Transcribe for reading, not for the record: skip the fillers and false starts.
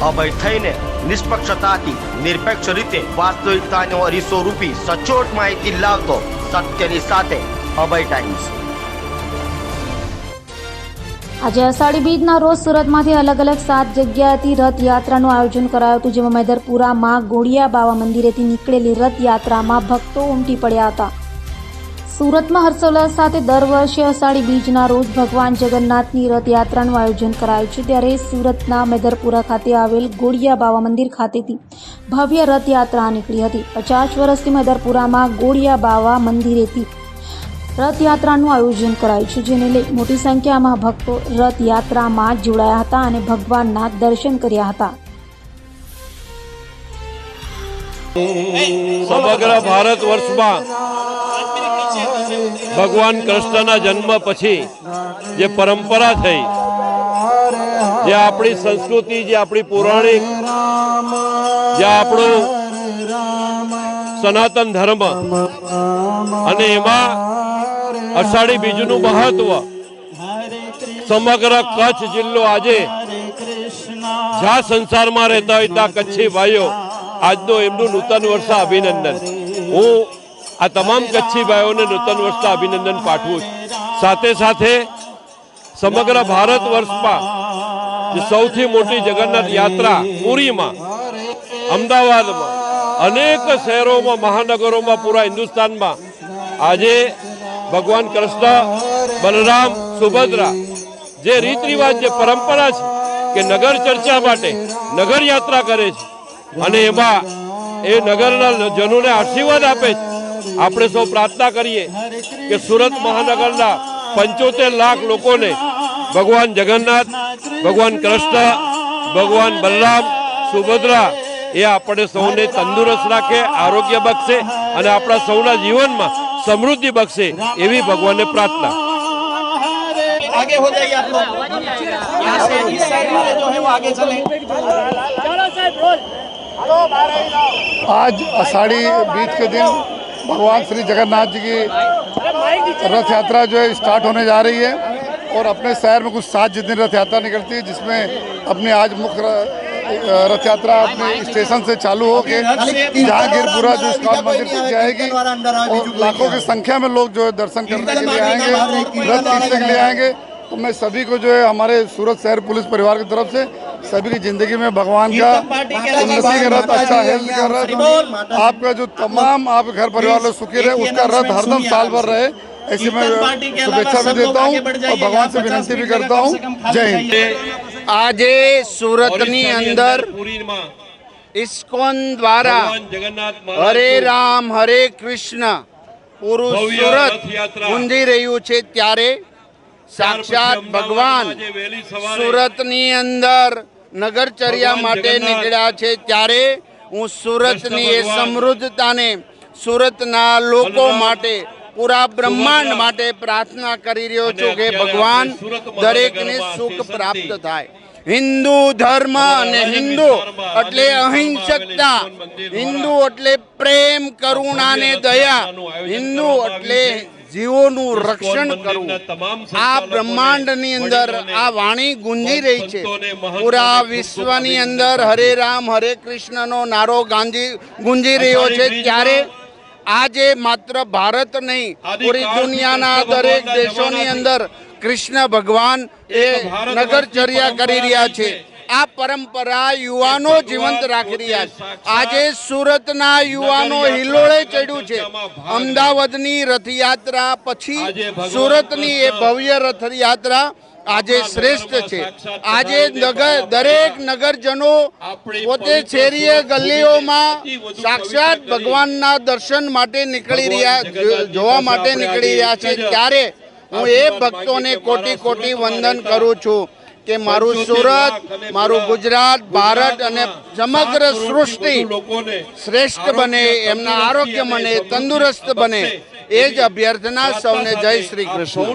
અભય થઈને નિષ્પક્ષતાથી નિરપેક્ષ રીતે વાસ્તવિકતાનો અરીસો રૂપી સચોટ માહિતી લાવતો સત્યની સાથે અભય ટાઈમ્સ। આજે અષાઢી બીજના રોજ સુરતમાંથી અલગ અલગ 7 જગ્યાએથી રથયાત્રાનું આયોજન કરાયું હતું, જેમાં મેદરપુરામાં ગોળિયા બાવા મંદિરેથી નીકળેલી રથયાત્રામાં ભક્તો ઉમટી પડ્યા હતા। સુરતમાં હર્ષોલ્લાસ સાથે દર વર્ષે અષાઢી બીજના રોજ ભગવાન જગન્નાથની રથયાત્રાનું આયોજન કરાયું છે, ત્યારે સુરતના મેદરપુરા ખાતે આવેલ ગોળિયા બાવા મંદિર ખાતેથી ભવ્ય રથયાત્રા નીકળી હતી। 50 વર્ષથી મેદરપુરામાં ગોળિયા બાવા મંદિરેથી રથયાત્રાનું આયોજન કરાયું છે, જેને લઈ મોટી સંખ્યામાં ભક્તો રથયાત્રામાં જોડાયા હતા અને ભગવાનના દર્શન કર્યા હતા। સમગ્ર ભારત વર્ષમાં ભગવાન કૃષ્ણના જન્મ પછી જે પરંપરા થઈ, જે આપણી સંસ્કૃતિ, જે આપણી પૌરાણિક, જે આપણું સનાતન ધર્મ, અને એમાં અષાઢી બીજનું મહત્વ સમગ્ર કચ્છ જિલ્લો આજે જ્યાં સંસારમાં રહેતા હોય ત્યાં કચ્છી ભાઈઓ આજનો એમનું નૂતન વર્ષા અભિનંદન। હું આ તમામ કચ્છી ભાઈઓને નૂતન વર્ષા અભિનંદન પાઠવું છું। સાથે સાથે સમગ્ર ભારત વર્ષમાં જે સૌથી મોટી જગન્નાથ યાત્રા પુરીમાં, અમદાવાદમાં, અનેક શહેરોમાં, મહાનગરોમાં, પૂરા હિન્દુસ્તાનમાં આજે ભગવાન કૃષ્ણ, બલરામ, સુભદ્રા જે રીત રિવાજ, જે પરંપરા છે કે નગર ચર્ચા માટે નગર યાત્રા કરે છે અને એમાં એ નગરના જનોને આશીર્વાદ આપે છે। આપણે સૌ પ્રાર્થના કરીએ કે સુરત મહાનગરના 75 લાખ લોકોને ભગવાન જગન્નાથ, ભગવાન કૃષ્ણ, ભગવાન બલરામ, સુભદ્રા એ આપણે સૌને તંદુરસ્ત રાખે, આરોગ્ય બક્ષે અને આપણા સૌના જીવનમાં समृद्धि बख्शे, एवी भगवान ने प्रार्थना। आगे हो जाइए आप लोग, यहाँ से इस साइड वाले जो है वो आगे चलें। आज आषाढ़ी बीज के दिन भगवान श्री जगन्नाथ जी की रथ यात्रा जो है स्टार्ट होने जा रही है और अपने शहर में कुछ 7 जितनी रथ यात्रा निकलती है, जिसमें अपने आज मुख्य रथ यात्रा अपने स्टेशन से चालू होकर जहांगीरपुरा जो इस्कॉन मंदिर तक जाएगी और लाखों की संख्या में लोग जो है दर्शन करने के लिए आएंगे, रथ खींचने के लिए आएंगे। तो मैं सभी को जो है हमारे सूरत शहर पुलिस परिवार की तरफ से सभी की जिंदगी में भगवान का उन्नति का रथ, अच्छा हेल्थ का रथ, आपका जो तमाम आप घर परिवार में सुखी रहे, उसका रथ हरदम साल भर रहे, ऐसी मैं शुभेच्छा भी देता हूँ और भगवान से विनती भी करता हूँ। जय हिंद। આજે સુરતની અંદર ઇસ્કોન દ્વારા હરે રામ હરે કૃષ્ણ પૂરું સુરત ગુંજી રહ્યું છે, ત્યારે સાક્ષાત ભગવાન સુરતની અંદર નગરચર્યા માટે નીકળ્યા છે। ત્યારે હું સુરતની એ સમૃદ્ધતાને સુરતના લોકો માટે, पूरा ब्रह्मांड माटे प्रार्थना करी रह्यो छुं के भगवान दरेक ने सुख प्राप्त थाय। हिंदू धर्म अने हिंदू एटले अहिंसकता, हिंदू एटले प्रेम, करुणा ने दया, हिंदू एटले जीवोनुं रक्षण करवुं। आ ब्रह्मांडनी अंदर आ वाणी गुंजी रही छे। पूरा विश्वनी अंदर हरे राम हरे कृष्णनो नारो गुंजी रह्यो छे, त्यारे આજે માત્ર ભારત નહીં, પૂરી દુનિયાના દરેક દેશોની અંદર કૃષ્ણ ભગવાન એ નગરચર્યા કરી રહ્યા છે। આ પરંપરા યુવાનો જીવંત રાખી રહ્યા છે। આજે સુરતના યુવાનો હિલોળે ચડ્યું છે। અમદાવાદની રથયાત્રા પછી સુરતની એ ભવ્ય રથયાત્રા આજે શ્રેષ્ઠ છે। આજે દરેક નગરજનો પોતે શેરીએ ગલીઓમાં સાક્ષાત ભગવાનના દર્શન માટે નીકળી રહ્યા, જોવા માટે નીકળી રહ્યા છે। ત્યારે હું એ ભક્તોને કોટી કોટી વંદન કરું છું કે મારું સુરત, મારું ગુજરાત, ભારત અને સમગ્ર સૃષ્ટિ શ્રેષ્ઠ બને, એમના આરોગ્ય બને, તંદુરસ્ત બને, એ જ અભ્યર્થના સૌને। જય શ્રી કૃષ્ણ।